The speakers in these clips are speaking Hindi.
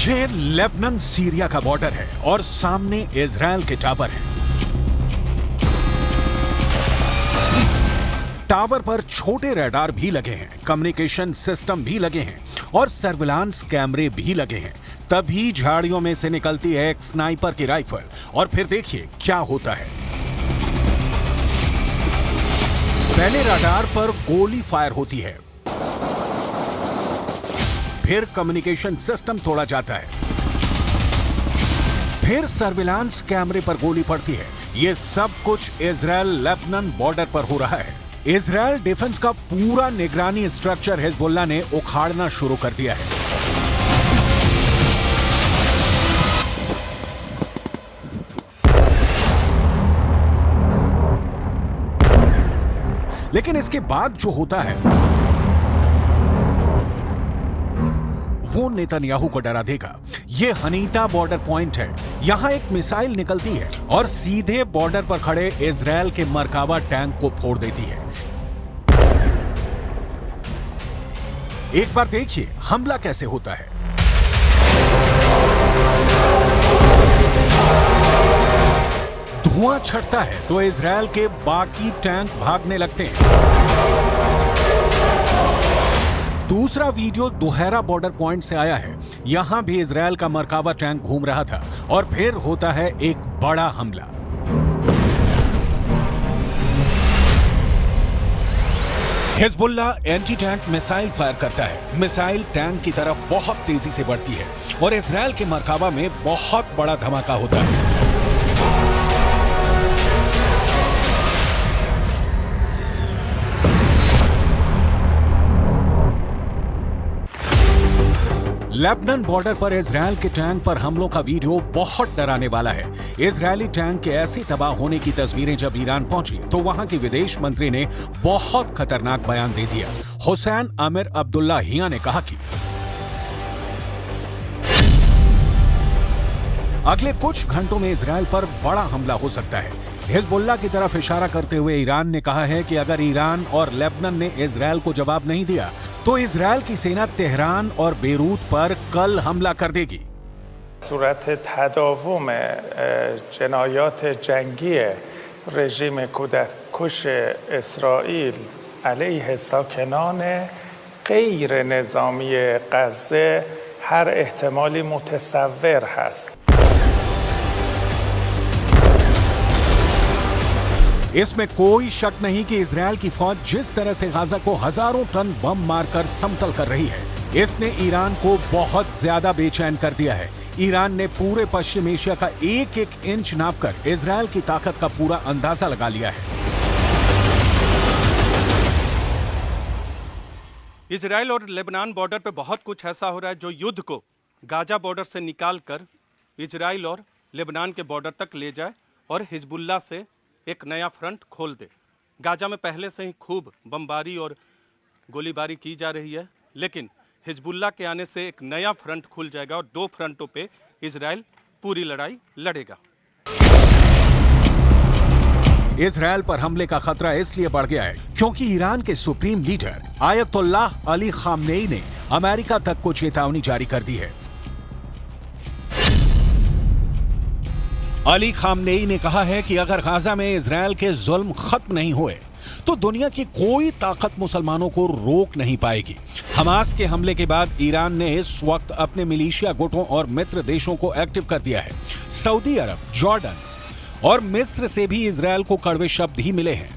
ये लेबनान सीरिया का बॉर्डर है और सामने इजराइल के टावर है। टावर पर छोटे रडार भी लगे हैं, कम्युनिकेशन सिस्टम भी लगे हैं और सर्विलांस कैमरे भी लगे हैं। तभी झाड़ियों में से निकलती है एक स्नाइपर की राइफल और फिर देखिए क्या होता है। पहले रडार पर गोली फायर होती है, फिर कम्युनिकेशन सिस्टम तोड़ा जाता है, फिर सर्विलांस कैमरे पर गोली पड़ती है। यह सब कुछ इजराइल लेबनान बॉर्डर पर हो रहा है। इजराइल डिफेंस का पूरा निगरानी स्ट्रक्चर हिजबुल्लाह ने उखाड़ना शुरू कर दिया है। लेकिन इसके बाद जो होता है वो नेतन्याहू को डरा देगा। यह हनीता बॉर्डर पॉइंट है। यहां एक मिसाइल निकलती है और सीधे बॉर्डर पर खड़े इजराइल के मरकावा टैंक को फोड़ देती है। एक बार देखिए हमला कैसे होता है। धुआं छटता है तो इजराइल के बाकी टैंक भागने लगते हैं। दूसरा वीडियो दोहरा बॉर्डर पॉइंट से आया है। यहां भी इजराइल का मरकावा टैंक घूम रहा था और फिर होता है एक बड़ा हमला। Hezbollah anti tank missile fire करता है। मिसाइल टैंक की तरफ बहुत तेजी से बढ़ती है और इजराइल के मरकावा में बहुत बड़ा धमाका होता है। लेबनान बॉर्डर पर इजराइल के टैंक पर हमलों का वीडियो बहुत डराने वाला है। इजरायली टैंक के ऐसे तबाह होने की तस्वीरें जब ईरान पहुंची तो वहां के विदेश मंत्री ने बहुत खतरनाक बयान दे दिया। हुसैन आमिर अब्दुल्लाहियां ने कहा कि अगले कुछ घंटों में इजराइल पर बड़ा हमला हो सकता है। हिजबुल्लाह की तरफ इशारा करते हुए ईरान ने कहा है कि अगर ईरान और लेबनान ने इजराइल को जवाब नहीं दिया तो इजराइल की सेना तेहरान और बेरूत पर कल हमला कर देगी। सूरत तदावुम जनायात जंगी रजीम कुश इस्राइल अलीह साकिनान गैर निज़ामी गज़ा हर एहतमाली मुतसव्वर हस्त। इसमें कोई शक नहीं कि इजराइल की फौज जिस तरह से गाजा को हजारों टन बम मारकर समतल कर रही है, इसने ईरान को बहुत ज्यादा बेचैन कर दिया है। ईरान ने पूरे पश्चिम एशिया का एक एक इंच नापकर इजराइल की ताकत का पूरा अंदाजा लगा लिया है। इजराइल और लेबनान बॉर्डर पे बहुत कुछ ऐसा हो रहा है जो युद्ध को गाजा बॉर्डर से निकाल कर इजराइल और लेबनान के बॉर्डर तक ले जाए और हिजबुल्लाह से एक नया फ्रंट खोल दे। गाजा में पहले से ही खूब बमबारी और गोलीबारी की जा रही है, लेकिन हिजबुल्लाह के आने से एक नया फ्रंट खुल जाएगा और दो फ्रंटों पे इजराइल पूरी लड़ाई लड़ेगा। इजराइल पर हमले का खतरा इसलिए बढ़ गया है क्योंकि ईरान के supreme leader Ayatollah Ali Khamenei ने अमेरिका तक को चेतावनी जारी कर दी है। अली खामनेई ने कहा है कि अगर गाजा में इजराइल के जुल्म खत्म नहीं हुए तो दुनिया की कोई ताकत मुसलमानों को रोक नहीं पाएगी। हमास के हमले के बाद ईरान ने इस वक्त अपने मिलिशिया गुटों और मित्र देशों को एक्टिव कर दिया है। सऊदी अरब, जॉर्डन और मिस्र से भी इजराइल को कड़वे शब्द ही मिले हैं।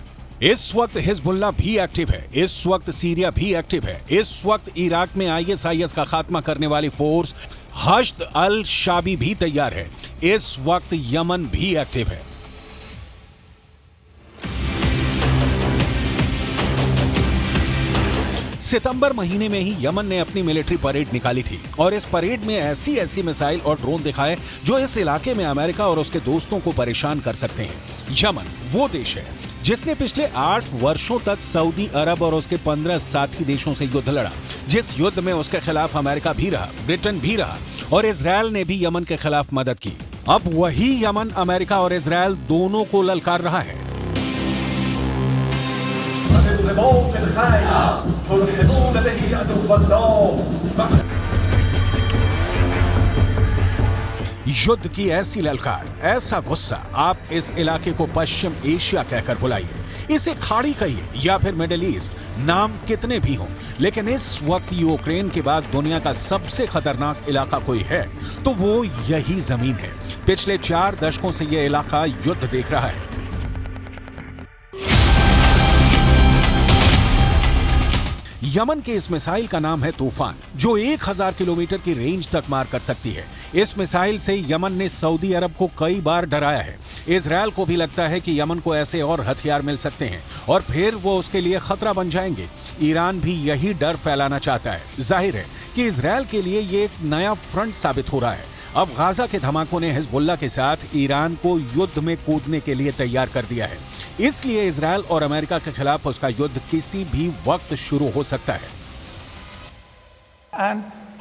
इस वक्त हिजबुल्लाह भी एक्टिव है, इस वक्त सीरिया भी एक्टिव है, इस वक्त इराक में ISIS का खात्मा करने वाली फोर्स हश्द अल शाबी भी तैयार है, इस वक्त यमन भी एक्टिव है। सितंबर महीने में ही यमन ने अपनी मिलिट्री परेड निकाली थी और इस परेड में ऐसी ऐसी मिसाइल और ड्रोन दिखाए जो इस इलाके में अमेरिका और उसके दोस्तों को परेशान कर सकते हैं। यमन वो देश है जिसने पिछले 8 वर्षों तक सऊदी अरब और उसके 15 साथी देशों से युद्ध लड़ा, जिस युद्ध में उसके खिलाफ अमेरिका भी रहा, ब्रिटेन भी रहा और इजराइल ने भी यमन के खिलाफ मदद की। अब वही यमन अमेरिका और इजराइल दोनों को ललकार रहा है। युद्ध की ऐसी ललकार, ऐसा गुस्सा, आप इस इलाके को पश्चिम एशिया कहकर बुलाइए, इसे खाड़ी कहिए या फिर मिडिल ईस्ट, नाम कितने भी हों, लेकिन इस वक्त यूक्रेन के बाद दुनिया का सबसे खतरनाक इलाका कोई है तो वो यही जमीन है। पिछले 4 दशकों से यह इलाका युद्ध देख रहा है। यमन के इस मिसाइल का नाम है तूफान, जो 1000 किलोमीटर की रेंज तक मार कर सकती है। इस मिसाइल से यमन ने सऊदी अरब को कई बार डराया है। इजरायल को भी लगता है कि यमन को ऐसे और हथियार मिल सकते हैं और फिर वो उसके लिए खतरा बन जाएंगे। ईरान भी यही डर फैलाना चाहता है। जाहिर है कि इजरायल के लिए ये एक नया फ्रंट साबित हो रहा है। अब गाजा के धमाकों ने हिजबुल्लाह के साथ ईरान को युद्ध में कूदने के लिए तैयार कर दिया है। इसलिए इजरायल और अमेरिका के खिलाफ उसका युद्ध किसी भी वक्त शुरू हो सकता है।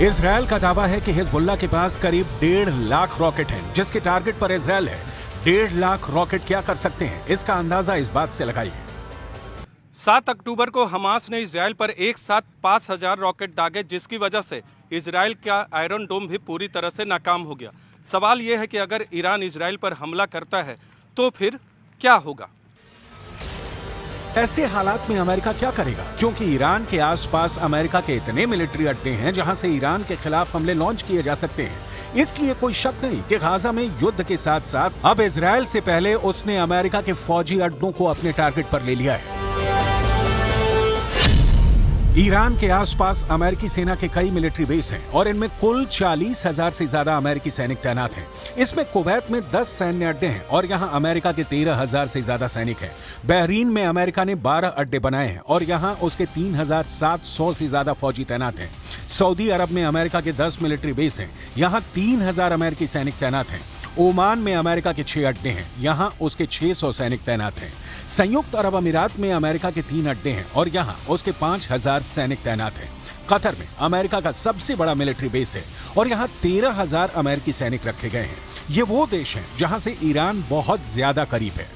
इजरायल का दावा है कि हिजबुल्लाह के पास करीब 1.5 लाख रॉकेट हैं, जिसके टारगेट पर इजरायल है। 1.5 लाख रॉकेट क्या कर सकते हैं, इसका अंदाजा इस बात से लगाइए। 7 अक्टूबर को हमास ने इजरायल पर एक साथ 5000 रॉकेट दागे, जिसकी वजह से इजरायल का आयरन डोम भी पूरी तरह से नाकाम हो गया। सवाल यह है कि अगर ईरान इजरायल पर हमला करता है तो फिर क्या होगा? ऐसे हालात में अमेरिका क्या करेगा, क्योंकि ईरान के आसपास अमेरिका के इतने मिलिट्री अड्डे हैं जहां से ईरान के खिलाफ हमले लॉन्च किए जा सकते हैं। इसलिए कोई शक नहीं कि गाजा में युद्ध के साथ साथ अब इजरायल से पहले उसने अमेरिका के फौजी अड्डों को अपने टारगेट पर ले लिया है। ईरान के आसपास अमेरिकी सेना के कई मिलिट्री बेस हैं और इनमें कुल 40,000 से ज्यादा अमेरिकी सैनिक तैनात हैं। इसमें कुवैत में 10 सैन्य अड्डे हैं और यहाँ अमेरिका के 13,000 से ज्यादा सैनिक हैं। बहरीन में अमेरिका ने 12 अड्डे बनाए हैं और यहाँ उसके 3,700 से ज्यादा फौजी तैनात हैं। सऊदी अरब में अमेरिका के 10 मिलिट्री बेस हैं, यहाँ 3,000 अमेरिकी सैनिक तैनात हैं। ओमान में अमेरिका के 6 अड्डे हैं, यहाँ उसके 600 सैनिक तैनात हैं। संयुक्त अरब अमीरात में अमेरिका के 3 अड्डे हैं और यहाँ उसके 5,000 सैनिक तैनात हैं। कतर में अमेरिका का सबसे बड़ा मिलिट्री बेस है और यहाँ 13,000 अमेरिकी सैनिक रखे गए हैं। ये वो देश हैं जहाँ से ईरान बहुत ज्यादा करीब है।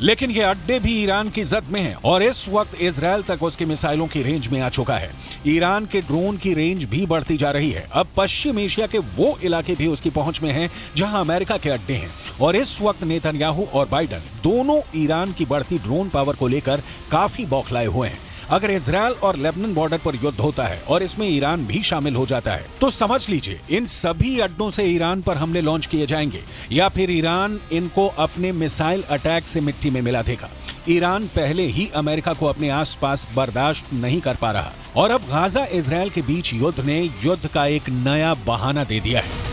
लेकिन ये अड्डे भी ईरान की जद में हैं और इस वक्त इजरायल तक उसकी मिसाइलों की रेंज में आ चुका है। ईरान के ड्रोन की रेंज भी बढ़ती जा रही है। अब पश्चिम एशिया के वो इलाके भी उसकी पहुंच में हैं जहां अमेरिका के अड्डे हैं और इस वक्त नेतन्याहू और बाइडन दोनों ईरान की बढ़ती ड्रोन पावर को लेकर काफी बौखलाए हुए हैं। अगर इजरायल और लेबनान बॉर्डर पर युद्ध होता है और इसमें ईरान भी शामिल हो जाता है तो समझ लीजिए इन सभी अड्डों से ईरान पर हमले लॉन्च किए जाएंगे या फिर ईरान इनको अपने मिसाइल अटैक से मिट्टी में मिला देगा। ईरान पहले ही अमेरिका को अपने आसपास बर्दाश्त नहीं कर पा रहा और अब गाजा इजरायल के बीच युद्ध ने युद्ध का एक नया बहाना दे दिया है।